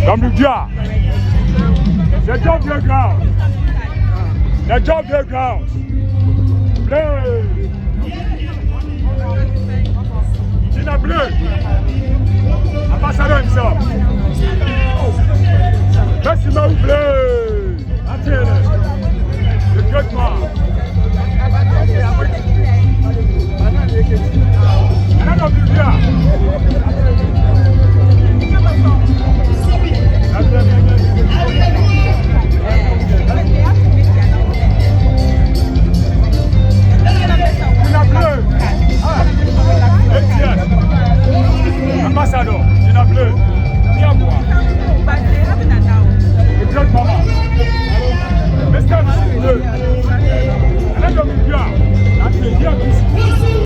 Comme le dia. The job the ground. The job the ground. Bleu. Gina bleu. Ambassadeur himself. Merci beaucoup bleu. Attendez. The good man. Another du dia. Ambassador, Gina Bleu, viens voir.